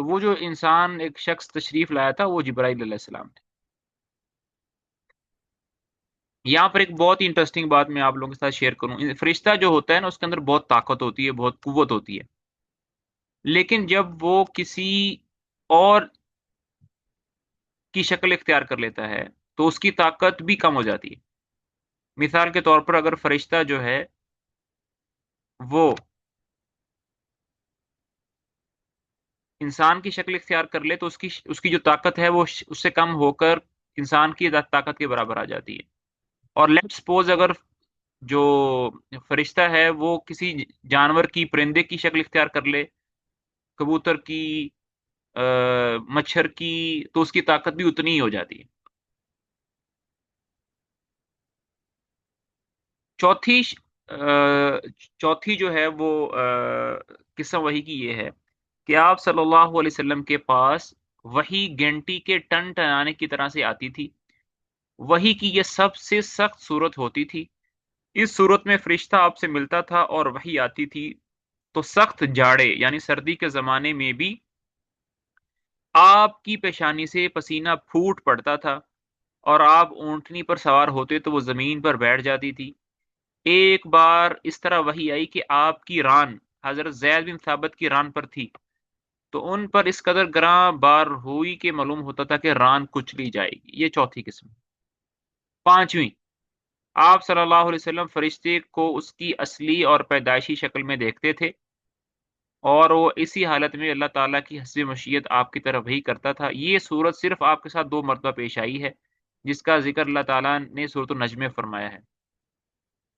تو وہ جو انسان ایک شخص تشریف لایا تھا وہ جبرائیل علیہ السلام تھے۔ یہاں پر ایک بہت ہی انٹرسٹنگ بات میں آپ لوگوں کے ساتھ شیئر کروں، فرشتہ جو ہوتا ہے نا اس کے اندر بہت طاقت ہوتی ہے، بہت قوت ہوتی ہے، لیکن جب وہ کسی اور کی شکل اختیار کر لیتا ہے تو اس کی طاقت بھی کم ہو جاتی ہے۔ مثال کے طور پر اگر فرشتہ جو ہے وہ انسان کی شکل اختیار کر لے تو اس کی جو طاقت ہے وہ اس سے کم ہو کر انسان کی طاقت کے برابر آ جاتی ہے۔ اور لیٹ سپوز اگر جو فرشتہ ہے وہ کسی جانور کی، پرندے کی شکل اختیار کر لے، کبوتر کی، مچھر کی، تو اس کی طاقت بھی اتنی ہی ہو جاتی ہے۔ چوتھی چوتھی جو ہے وہ قسم وحی کی یہ ہے کہ آپ صلی اللہ علیہ وسلم کے پاس وحی گھنٹی کے ٹن ٹنانے کی طرح سے آتی تھی۔ وحی کی یہ سب سے سخت صورت ہوتی تھی۔ اس صورت میں فرشتہ آپ سے ملتا تھا اور وحی آتی تھی تو سخت جاڑے یعنی سردی کے زمانے میں بھی آپ کی پیشانی سے پسینہ پھوٹ پڑتا تھا، اور آپ اونٹنی پر سوار ہوتے تو وہ زمین پر بیٹھ جاتی تھی۔ ایک بار اس طرح وحی آئی کہ آپ کی ران حضرت زید بن ثابت کی ران پر تھی، تو ان پر اس قدر گراں بار ہوئی کہ معلوم ہوتا تھا کہ ران کچلی جائے گی۔ یہ چوتھی قسم۔ پانچویں، آپ صلی اللہ علیہ وسلم فرشتے کو اس کی اصلی اور پیدائشی شکل میں دیکھتے تھے، اور وہ اسی حالت میں اللہ تعالیٰ کی حسب مشیت آپ کی طرف وحی کرتا تھا۔ یہ صورت صرف آپ کے ساتھ دو مرتبہ پیش آئی ہے، جس کا ذکر اللہ تعالیٰ نے سورۃ النجم میں فرمایا ہے۔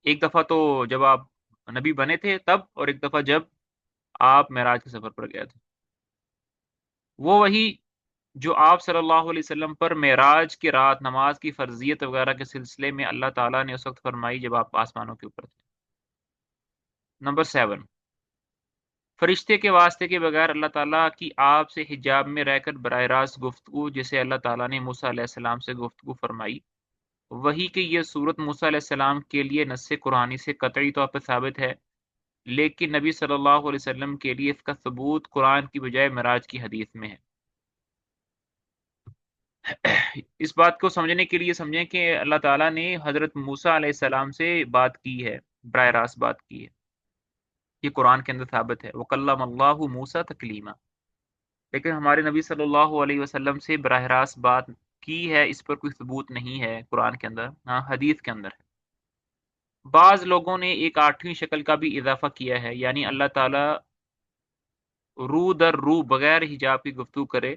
ایک دفعہ تو جب آپ نبی بنے تھے تب، اور ایک دفعہ جب آپ معراج کے سفر پر گئے تھے۔ وہ وہی جو آپ صلی اللہ علیہ وسلم پر معراج کی رات نماز کی فرضیت وغیرہ کے سلسلے میں اللہ تعالیٰ نے اس وقت فرمائی جب آپ آسمانوں کے اوپر تھے۔ نمبر 7، فرشتے کے واسطے کے بغیر اللہ تعالیٰ کی آپ سے حجاب میں رہ کر براہ راست گفتگو، جسے اللہ تعالیٰ نے موسیٰ علیہ السلام سے گفتگو فرمائی، وہی کہ یہ صورت موسیٰ علیہ السلام کے لیے نص قرآنی سے قطعی طور پر ثابت ہے، لیکن نبی صلی اللہ علیہ وسلم کے لیے اس کا ثبوت قرآن کی بجائے معراج کی حدیث میں ہے۔ اس بات کو سمجھنے کے لیے سمجھیں کہ اللہ تعالیٰ نے حضرت موسیٰ علیہ السلام سے بات کی ہے، براہ راست بات کی ہے، یہ قرآن کے اندر ثابت ہے، وَكَلَّمَ اللَّهُ مُوسَىٰ تَكْلِيمًا، لیکن ہمارے نبی صلی اللہ علیہ وسلم سے براہ راست بات کی ہے، اس پر کوئی ثبوت نہیں ہے قرآن کے اندر، ہاں حدیث کے اندر ہے۔ بعض لوگوں نے ایک آٹھویں شکل کا بھی اضافہ کیا ہے، یعنی اللہ تعالیٰ رو در رو بغیر حجاب کی گفتگو کرے،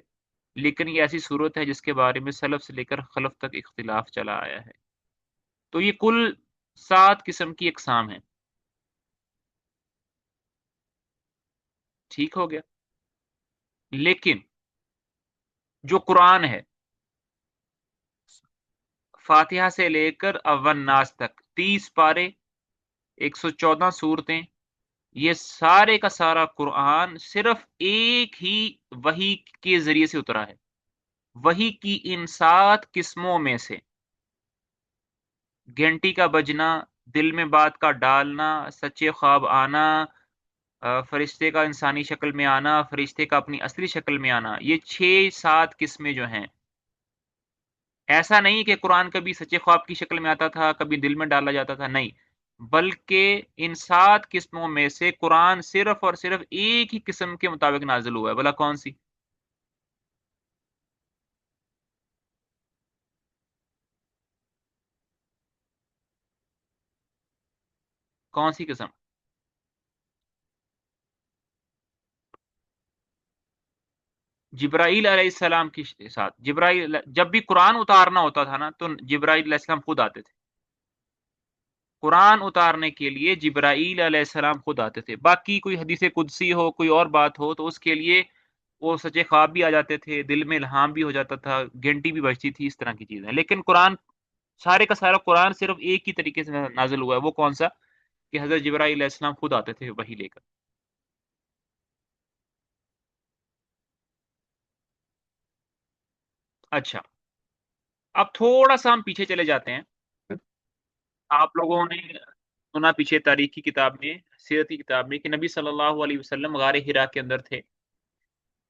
لیکن یہ ایسی صورت ہے جس کے بارے میں سلف سے لے کر خلف تک اختلاف چلا آیا ہے۔ تو یہ کل 7 قسم کی اقسام ہیں۔ ٹھیک ہو گیا؟ لیکن جو قرآن ہے، فاتحہ سے لے کر اول ناس تک 30 پارے، 114 صورتیں، یہ سارے کا سارا قرآن صرف ایک ہی وحی کے ذریعے سے اترا ہے۔ وحی کی ان 7 قسموں میں سے گھنٹی کا بجنا، دل میں بات کا ڈالنا، سچے خواب آنا، فرشتے کا انسانی شکل میں آنا، فرشتے کا اپنی اصلی شکل میں آنا، یہ 6-7 قسمیں جو ہیں، ایسا نہیں کہ قرآن کبھی سچے خواب کی شکل میں آتا تھا، کبھی دل میں ڈالا جاتا تھا، نہیں، بلکہ ان 7 قسموں میں سے قرآن صرف اور صرف ایک ہی قسم کے مطابق نازل ہوا ہے۔ بلا کون سی؟ کون سی قسم؟ جبرائیل علیہ السلام کے ساتھ، جبرائیل جب بھی قرآن اتارنا ہوتا تھا نا تو جبرائیل علیہ السلام خود آتے تھے۔ قرآن اتارنے کے لیے جبرائیل علیہ السلام خود آتے تھے۔ باقی کوئی حدیث قدسی ہو، کوئی اور بات ہو، تو اس کے لیے وہ سچے خواب بھی آ جاتے تھے، دل میں الہام بھی ہو جاتا تھا، گھنٹی بھی بجتی تھی، اس طرح کی چیزیں۔ لیکن قرآن، سارے کا سارا قرآن صرف ایک ہی طریقے سے نازل ہوا ہے، وہ کون سا؟ کہ حضرت جبرائیل علیہ السلام خود آتے تھے وحی لے کر۔ اچھا، اب تھوڑا سا ہم پیچھے چلے جاتے ہیں۔ آپ لوگوں نے سنا پیچھے تاریخ کی کتاب میں، سیرت کی کتاب میں، کہ نبی صلی اللہ علیہ وسلم غار حرا کے اندر تھے،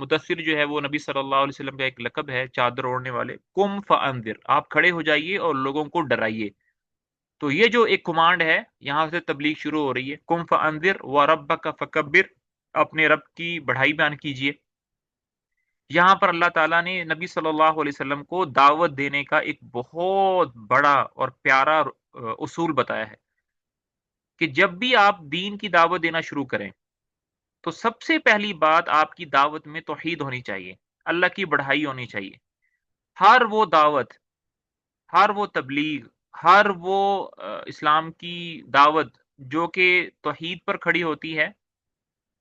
مدثر جو ہے وہ نبی صلی اللہ علیہ وسلم کا ایک لقب ہے، چادر اوڑھنے والے. قم فانذر، آپ کھڑے ہو جائیے اور لوگوں کو ڈرائیے. تو یہ جو ایک کمانڈ ہے، یہاں سے تبلیغ شروع ہو رہی ہے. قم فانذر وربک فکبر، اپنے رب کی بڑھائی بیان کیجیے. یہاں پر اللہ تعالیٰ نے نبی صلی اللہ علیہ وسلم کو دعوت دینے کا ایک بہت بڑا اور پیارا اصول بتایا ہے کہ جب بھی آپ دین کی دعوت دینا شروع کریں تو سب سے پہلی بات آپ کی دعوت میں توحید ہونی چاہیے، اللہ کی بڑھائی ہونی چاہیے. ہر وہ دعوت، ہر وہ تبلیغ، ہر وہ اسلام کی دعوت جو کہ توحید پر کھڑی ہوتی ہے،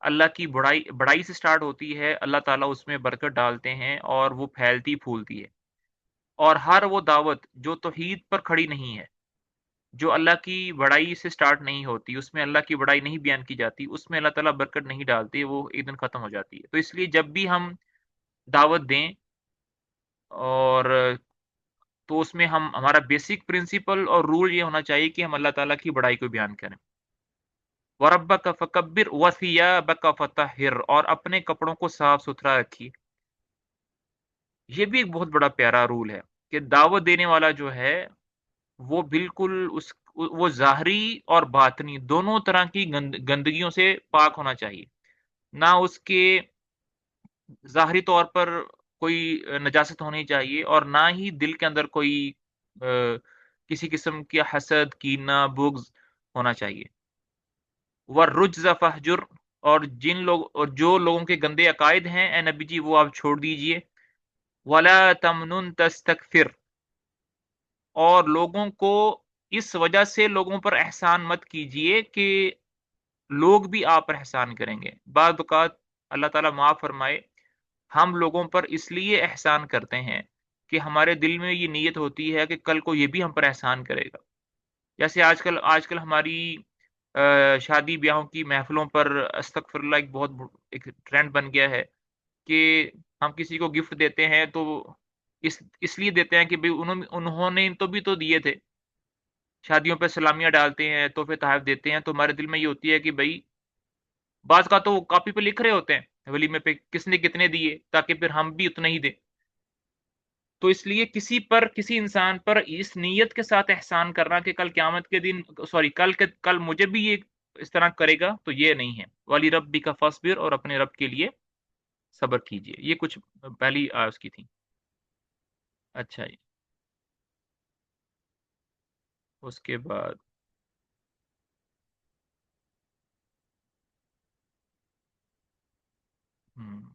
اللہ کی بڑائی سے سٹارٹ ہوتی ہے، اللہ تعالیٰ اس میں برکت ڈالتے ہیں اور وہ پھیلتی پھولتی ہے. اور ہر وہ دعوت جو توحید پر کھڑی نہیں ہے، جو اللہ کی بڑائی سے سٹارٹ نہیں ہوتی، اس میں اللہ کی بڑائی نہیں بیان کی جاتی، اس میں اللہ تعالیٰ برکت نہیں ڈالتی، وہ ایک دن ختم ہو جاتی ہے. تو اس لیے جب بھی ہم دعوت دیں اور تو اس میں ہمارا بیسک پرنسپل اور رول یہ ہونا چاہیے کہ ہم اللہ تعالیٰ کی بڑائی کو بیان کریں. وَرَبَّكَ فَكَبِّرْ وَثِيَابَكَ فَطَهِّرْ، اور اپنے کپڑوں کو صاف ستھرا رکھیے. یہ بھی ایک بہت بڑا پیارا رول ہے کہ دعوت دینے والا جو ہے وہ بالکل وہ ظاہری اور باطنی دونوں طرح کی گندگیوں سے پاک ہونا چاہیے. نہ اس کے ظاہری طور پر کوئی نجاست ہونی چاہیے، اور نہ ہی دل کے اندر کوئی کسی قسم کی حسد، کینہ، بغض ہونا چاہیے. وَالرُّجْزَ فَاهْجُرْ، اور جو لوگوں کے گندے عقائد ہیں اے نبی جی وہ آپ چھوڑ دیجئے. وَلَا تَمْنُن تَسْتَكْثِرْ، اور لوگوں کو اس وجہ سے لوگوں پر احسان مت کیجئے کہ لوگ بھی آپ پر احسان کریں گے. بعض اوقات اللہ تعالیٰ معاف فرمائے، ہم لوگوں پر اس لیے احسان کرتے ہیں کہ ہمارے دل میں یہ نیت ہوتی ہے کہ کل کو یہ بھی ہم پر احسان کرے گا. جیسے آج کل ہماری شادی بیاہوں کی محفلوں پر استغفر اللہ ایک ٹرینڈ بن گیا ہے کہ ہم کسی کو گفٹ دیتے ہیں تو اس لیے دیتے ہیں کہ بھئی انہوں نے تو بھی تو دیے تھے. شادیوں پہ سلامیاں ڈالتے ہیں، تحفے تحائف دیتے ہیں، تو ہمارے دل میں یہ ہوتی ہے کہ بھئی بعض کا تو کاپی پہ لکھ رہے ہوتے ہیں ولیمے پہ کس نے کتنے دیے تاکہ پھر ہم بھی اتنا ہی دیں. تو اس لیے کسی انسان پر اس نیت کے ساتھ احسان کرنا کہ کل قیامت کے دن کل مجھے بھی یہ اس طرح کرے گا، تو یہ نہیں ہے. والی ربی کا فصبر، اور اپنے رب کے لیے صبر کیجئے. یہ کچھ پہلی اس کی تھی. اچھا جی. اس کے بعد ہم،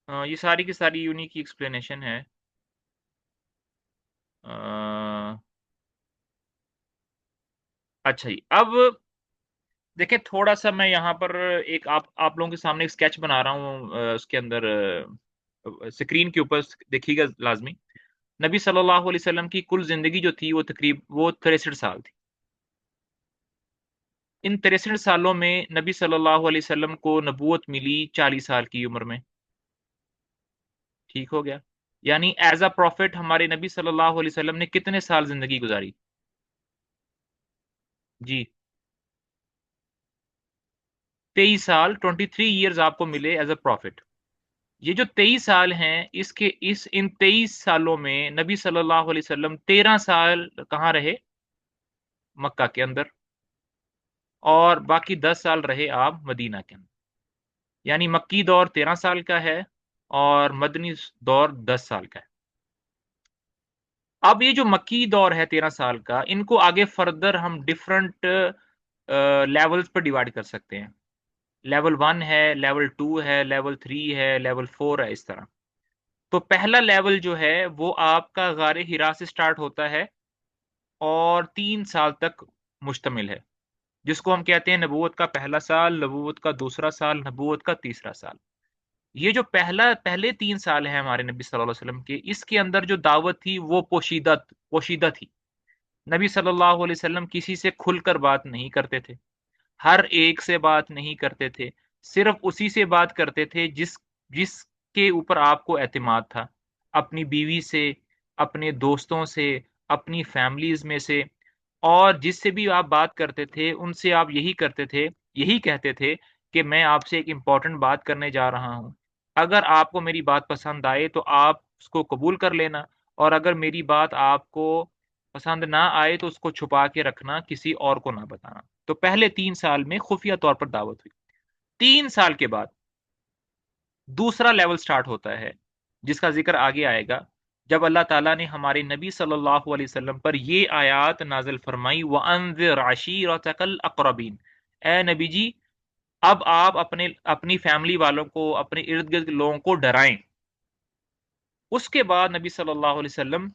یہ ساری کی ساری یونی کی ایکسپلینیشن ہے. اچھا جی. اب دیکھیں تھوڑا سا میں یہاں پر ایک آپ لوگوں کے سامنے ایک اسکیچ بنا رہا ہوں، اس کے اندر سکرین کے اوپر دیکھیے گا لازمی. نبی صلی اللہ علیہ وسلم کی کل زندگی جو تھی وہ 63 سال تھی. ان 63 سالوں میں نبی صلی اللہ علیہ وسلم کو نبوت ملی 40 سال کی عمر میں. ٹھیک ہو گیا؟ یعنی ایز اے پروفٹ ہمارے نبی صلی اللہ علیہ وسلم نے کتنے سال زندگی گزاری؟ جی 23 سال، 23 ایئرز آپ کو ملے ایز اے پروفٹ. یہ جو 23 سال ہیں ان 23 سالوں میں نبی صلی اللہ علیہ وسلم 13 سال کہاں رہے؟ مکہ کے اندر. اور باقی 10 سال رہے آپ مدینہ کے اندر. یعنی مکی دور 13 سال کا ہے اور مدنی دور 10 سال کا ہے. اب یہ جو مکی دور ہے 13 سال کا، ان کو آگے فردر ہم ڈفرنٹ لیولز پر ڈیوائڈ کر سکتے ہیں. لیول 1 ہے، لیول 2 ہے، لیول 3 ہے، لیول 4 ہے، اس طرح. تو پہلا لیول جو ہے وہ آپ کا غار ہرا سے سٹارٹ ہوتا ہے اور 3 سال تک مشتمل ہے، جس کو ہم کہتے ہیں نبوت کا پہلا سال، نبوت کا دوسرا سال، نبوت کا تیسرا سال. یہ جو پہلے 3 سال ہیں ہمارے نبی صلی اللہ علیہ وسلم کے، اس کے اندر جو دعوت تھی وہ پوشیدہ تھی. نبی صلی اللہ علیہ وسلم کسی سے کھل کر بات نہیں کرتے تھے، ہر ایک سے بات نہیں کرتے تھے، صرف اسی سے بات کرتے تھے جس کے اوپر آپ کو اعتماد تھا. اپنی بیوی سے، اپنے دوستوں سے، اپنی فیملیز میں سے. اور جس سے بھی آپ بات کرتے تھے ان سے آپ یہی کہتے تھے کہ میں آپ سے ایک امپورٹنٹ بات کرنے جا رہا ہوں، اگر آپ کو میری بات پسند آئے تو آپ اس کو قبول کر لینا، اور اگر میری بات آپ کو پسند نہ آئے تو اس کو چھپا کے رکھنا، کسی اور کو نہ بتانا۔ تو پہلے 3 سال میں خفیہ طور پر دعوت ہوئی۔ 3 سال کے بعد دوسرا لیول سٹارٹ ہوتا ہے، جس کا ذکر آگے آئے گا، جب اللہ تعالیٰ نے ہمارے نبی صلی اللہ علیہ وسلم پر یہ آیات نازل فرمائی، وَأَنذِرْ عَشِيرَتَكَ الْأَقْرَبِينَ، اے نبی جی اب آپ اپنی فیملی والوں کو، اپنے ارد گرد لوگوں کو ڈرائیں۔ اس کے بعد نبی صلی اللہ علیہ وسلم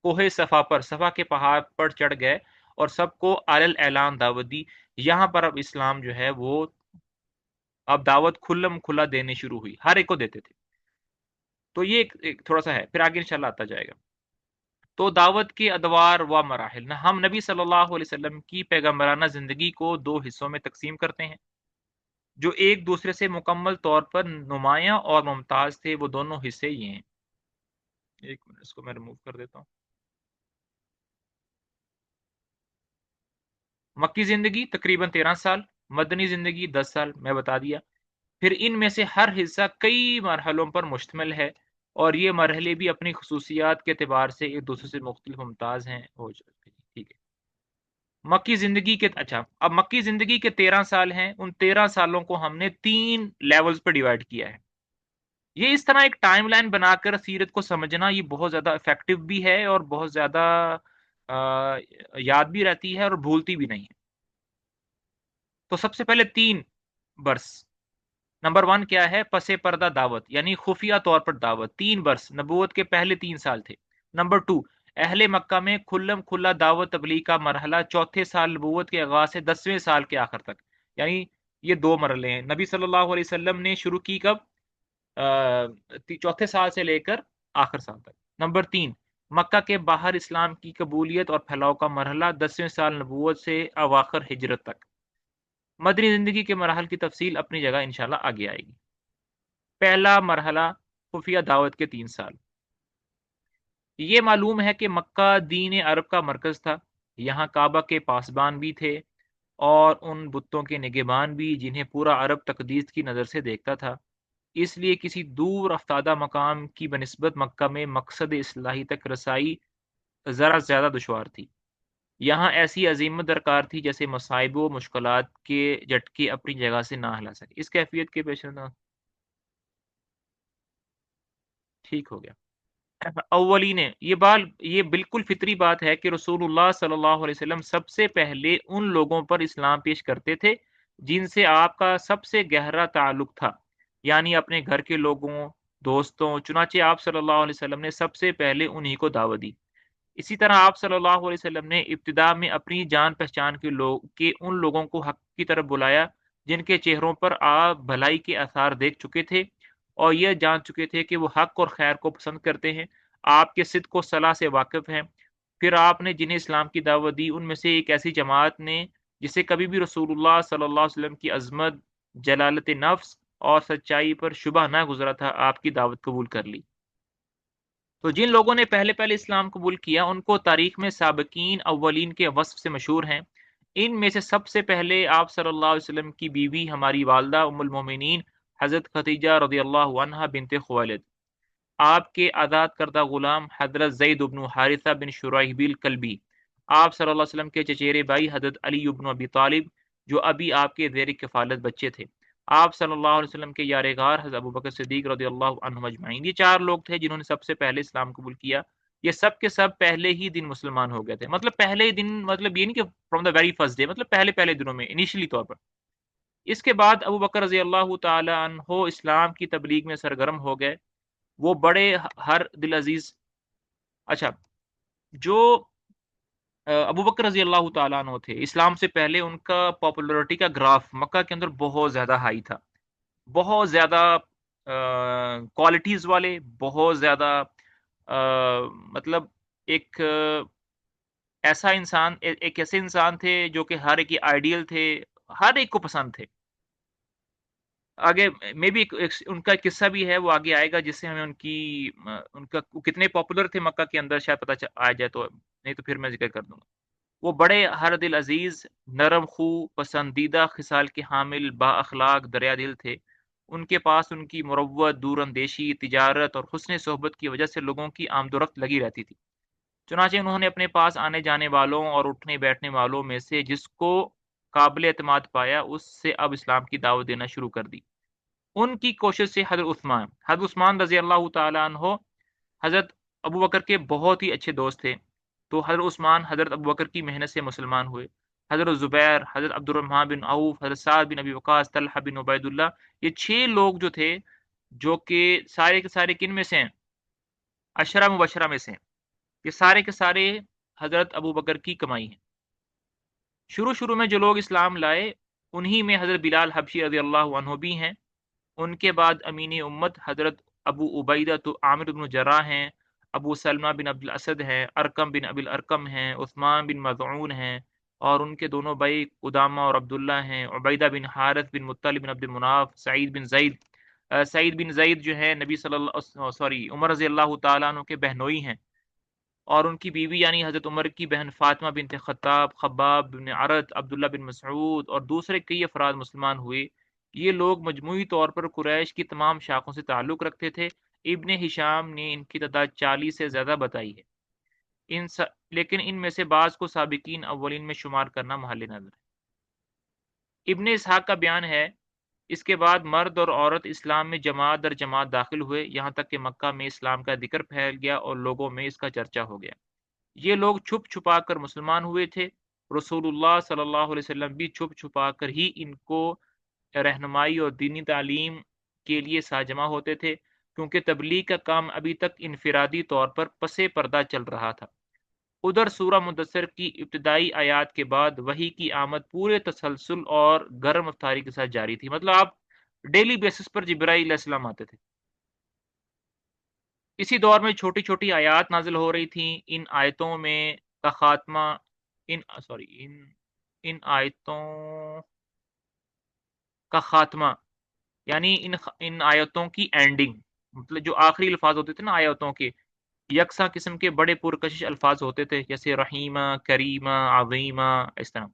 کوہ صفا کے پہاڑ پر چڑھ گئے اور سب کو علی الاعلان دعوت دی۔ یہاں پر اب اسلام جو ہے وہ اب دعوت کھلم کھلا دینے شروع ہوئی، ہر ایک کو دیتے تھے۔ تو یہ ایک تھوڑا سا ہے، پھر آگے انشاءاللہ آتا جائے گا۔ تو دعوت کے ادوار و مراحل، ہم نبی صلی اللہ علیہ وسلم کی پیغمبرانہ زندگی کو 2 حصوں میں تقسیم کرتے ہیں، جو ایک دوسرے سے مکمل طور پر نمایاں اور ممتاز تھے۔ وہ دونوں حصے یہ ہیں، ایک منٹ اس کو میں ریموو کر دیتا ہوں۔ مکی زندگی تقریباً 13 سال، مدنی زندگی 10 سال، میں بتا دیا۔ پھر ان میں سے ہر حصہ کئی مرحلوں پر مشتمل ہے، اور یہ مرحلے بھی اپنی خصوصیات کے اعتبار سے ایک دوسرے سے مختلف ممتاز ہیں۔ ٹھیک ہے، مکی زندگی کے اچھا اب مکی زندگی کے 13 سال ہیں، ان 13 سالوں کو ہم نے 3 لیولز پر ڈیوائڈ کیا ہے۔ یہ اس طرح ایک ٹائم لائن بنا کر سیرت کو سمجھنا یہ بہت زیادہ افیکٹو بھی ہے، اور بہت زیادہ یاد بھی رہتی ہے اور بھولتی بھی نہیں ہے۔ تو سب سے پہلے 3 برس۔ نمبر 1 کیا ہے؟ پس پردہ دعوت، یعنی خفیہ طور پر دعوت۔ 3 برس نبوت کے پہلے 3 سال تھے۔ نمبر 2 اہل مکہ میں کھلم کھلا دعوت تبلیغ کا مرحلہ، چوتھے سال نبوت کے آغاز سے 10ویں سال کے آخر تک، یعنی یہ 2 مرحلے ہیں۔ نبی صلی اللہ علیہ وسلم نے شروع کی کب؟ چوتھے سال سے لے کر آخر سال تک۔ نمبر 3 مکہ کے باہر اسلام کی قبولیت اور پھیلاؤ کا مرحلہ، 10ویں سال نبوت سے اواخر ہجرت تک۔ مدنی زندگی کے مراحل کی تفصیل اپنی جگہ انشاءاللہ آگے آئے گی۔ پہلا مرحلہ خفیہ دعوت کے 3 سال۔ یہ معلوم ہے کہ مکہ دین عرب کا مرکز تھا، یہاں کعبہ کے پاسبان بھی تھے اور ان بتوں کے نگہبان بھی جنہیں پورا عرب تقدیس کی نظر سے دیکھتا تھا، اس لیے کسی دور افتادہ مقام کی بنسبت مکہ میں مقصد اصلاحی تک رسائی ذرا زیادہ دشوار تھی۔ یہاں ایسی عزیمت درکار تھی جیسے مصائب و مشکلات کے جھٹکے اپنی جگہ سے نہ ہلا سکے۔ اس کیفیت کے پیش نظر ٹھیک ہو گیا۔ اولین یہ بالکل فطری بات ہے کہ رسول اللہ صلی اللہ علیہ وسلم سب سے پہلے ان لوگوں پر اسلام پیش کرتے تھے جن سے آپ کا سب سے گہرا تعلق تھا، یعنی اپنے گھر کے لوگوں، دوستوں۔ چنانچہ آپ صلی اللہ علیہ وسلم نے سب سے پہلے انہی کو دعوت دی۔ اسی طرح آپ صلی اللہ علیہ وسلم نے ابتدا میں اپنی جان پہچان کے ان لوگوں کو حق کی طرف بلایا جن کے چہروں پر آپ بھلائی کے آثار دیکھ چکے تھے اور یہ جان چکے تھے کہ وہ حق اور خیر کو پسند کرتے ہیں، آپ کے صدق و صلاح سے واقف ہیں۔ پھر آپ نے جنہیں اسلام کی دعوت دی ان میں سے ایک ایسی جماعت نے جسے کبھی بھی رسول اللہ صلی اللہ علیہ وسلم کی عظمت، جلالت نفس اور سچائی پر شبہ نہ گزرا تھا، آپ کی دعوت قبول کر لی۔ تو جن لوگوں نے پہلے اسلام قبول کیا ان کو تاریخ میں سابقین اولین کے وصف سے مشہور ہیں۔ ان میں سے سب سے پہلے آپ صلی اللہ علیہ وسلم کی بیوی، ہماری والدہ ام المومنین حضرت خدیجہ رضی اللہ عنہا بنت خویلد، آپ کے آزاد کردہ غلام حضرت زید بن حارثہ بن شرحبیل کلبی، آپ صلی اللہ علیہ وسلم کے چچیرے بھائی حضرت علی بن ابی طالب جو ابھی آپ کے زیر کفالت بچے تھے، آپ صلی اللہ علیہ وسلم کے یار غار حضرت ابوبکر صدیق رضی اللہ عنہ اجمعین۔ یہ 4 لوگ تھے جنہوں نے سب سے پہلے اسلام قبول کیا۔ یہ سب کے سب پہلے ہی دن مسلمان ہو گئے تھے، مطلب پہلے ہی دن، مطلب یہ نہیں کہ from the very first day, مطلب پہلے دنوں میں انیشلی طور پر۔ اس کے بعد ابو بکر رضی اللہ تعالی عنہ اسلام کی تبلیغ میں سرگرم ہو گئے۔ وہ بڑے ہر دل عزیز، اچھا، جو ابو بکر رضی اللہ تعالیٰ عنہ تھے، اسلام سے پہلے ان کا پاپولرٹی کا گراف مکہ کے اندر بہت زیادہ ہائی تھا، بہت زیادہ کوالٹیز والے، بہت زیادہ مطلب ایک ایسا انسان، ایک ایسے انسان تھے جو کہ ہر ایک کی آئیڈیل تھے، ہر ایک کو پسند تھے۔ آگے میں بھی ان کا قصہ بھی ہے، وہ آگے آئے گا، جس سے ہمیں ان کا کتنے پاپولر تھے مکہ کے اندر شاید پتہ آ جائے، تو نہیں تو پھر میں ذکر کر دوں گا۔ وہ بڑے ہر دل عزیز، نرم خو، پسندیدہ خصال کے حامل، با اخلاق، دریا دل تھے۔ ان کے پاس ان کی مروت، دور اندیشی، تجارت اور حسن صحبت کی وجہ سے لوگوں کی آمد و رفت لگی رہتی تھی۔ چنانچہ انہوں نے اپنے پاس آنے جانے والوں اور اٹھنے بیٹھنے والوں میں سے جس کو قابل اعتماد پایا، اس سے اب اسلام کی دعوت دینا شروع کر دی۔ ان کی کوشش سے حضرت عثمان رضی اللہ تعالیٰ عنہ حضرت ابو بکر کے بہت ہی اچھے دوست تھے، تو حضرت عثمان حضرت ابو بکر کی محنت سے مسلمان ہوئے۔ حضرت زبیر، حضرت عبد الرحمن بن عوف، حضرت سعد بن ابی وقاص، طلحہ بن عبید اللہ، یہ 6 لوگ جو تھے، جو کہ سارے کے سارے کن میں سے ہیں؟ عشرہ مبشرہ میں سے ہیں۔ یہ سارے کے سارے حضرت ابو بکر کی کمائی ہیں۔ شروع میں جو لوگ اسلام لائے، انہی میں حضرت بلال حبشی رضی اللہ عنہ بھی ہیں۔ ان کے بعد امین امت حضرت ابو عبیدہ تو عامر بن جراح ہیں، ابو سلمہ بن عبد الاسد ہیں، ارکم بن ابی الارکم ہیں، عثمان بن مظعون ہیں، اور ان کے دونوں بھائی قدامہ اور عبداللہ ہیں، عبیدہ بن حارث بن مطلب بن عبد المناف، سعید بن زید جو ہے نبی صلی اللہ سوری عمر رضی اللہ تعالیٰ عنہ کے بہنوئی ہیں، اور ان کی بیوی یعنی حضرت عمر کی بہن فاطمہ بنت خطاب، خباب بن عرت، عبداللہ بن مسعود اور دوسرے کئی افراد مسلمان ہوئے۔ یہ لوگ مجموعی طور پر قریش کی تمام شاخوں سے تعلق رکھتے تھے۔ ابن ہشام نے ان کی تعداد 40 سے زیادہ بتائی ہے، لیکن ان میں سے بعض کو سابقین اولین میں شمار کرنا محل نظر ہے۔ ابن اسحاق کا بیان ہے، اس کے بعد مرد اور عورت اسلام میں جماعت در جماعت داخل ہوئے، یہاں تک کہ مکہ میں اسلام کا ذکر پھیل گیا اور لوگوں میں اس کا چرچا ہو گیا۔ یہ لوگ چھپ چھپا کر مسلمان ہوئے تھے۔ رسول اللہ صلی اللہ علیہ وسلم بھی چھپ چھپا کر ہی ان کو رہنمائی اور دینی تعلیم کے لیے ساجمہ ہوتے تھے، کیونکہ تبلیغ کا کام ابھی تک انفرادی طور پر پسے پردہ چل رہا تھا۔ ادھر سورہ مدثر کی ابتدائی آیات کے بعد وحی کی آمد پورے تسلسل اور گرم افطاری کے ساتھ جاری تھی، مطلب آپ ڈیلی بیسس پر جبرائیل علیہ السلام آتے تھے۔ اسی دور میں چھوٹی چھوٹی آیات نازل ہو رہی تھیں۔ ان آیتوں میں کا خاتمہ ان سوری ان آیتوں کا خاتمہ یعنی ان آیتوں کی اینڈنگ، مطلب جو آخری الفاظ ہوتے تھے نا آیتوں کے، یکساں قسم کے بڑے پرکشش الفاظ ہوتے تھے، جیسے رحیمہ، کریمہ، عظیمہ، اس طرح،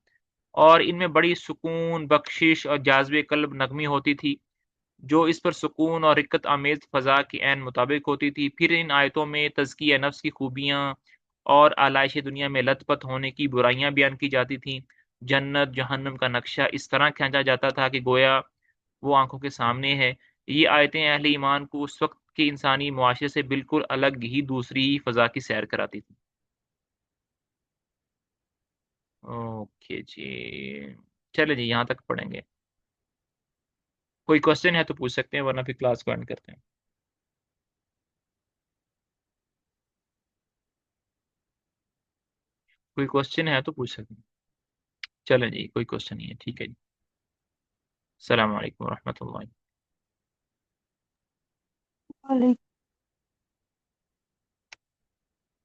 اور ان میں بڑی سکون بخشش اور جاذب قلب نغمی ہوتی تھی، جو اس پر سکون اور رقت آمیز فضا کی عین مطابق ہوتی تھی۔ پھر ان آیتوں میں تزکیہ نفس کی خوبیاں اور آلائش دنیا میں لت پت ہونے کی برائیاں بیان کی جاتی تھیں۔ جنت جہنم کا نقشہ اس طرح کھینچا جاتا تھا کہ گویا وہ آنکھوں کے سامنے ہے۔ یہ آیتیں اہل ایمان کو اس وقت کے انسانی معاشرے سے بالکل الگ ہی دوسری فضا کی سیر کراتی تھی۔ اوکے جی، چلے جی یہاں تک پڑھیں گے۔ کوئی کوشچن ہے تو پوچھ سکتے ہیں، ورنہ پھر کلاس کو اینڈ کرتے ہیں۔ کوئی کوشچن ہے تو پوچھ سکتے ہیں۔ چلیں جی، کوئی کوشچن نہیں ہے، ٹھیک ہے جی۔ السلام علیکم ورحمۃ اللہ۔ وعلیکم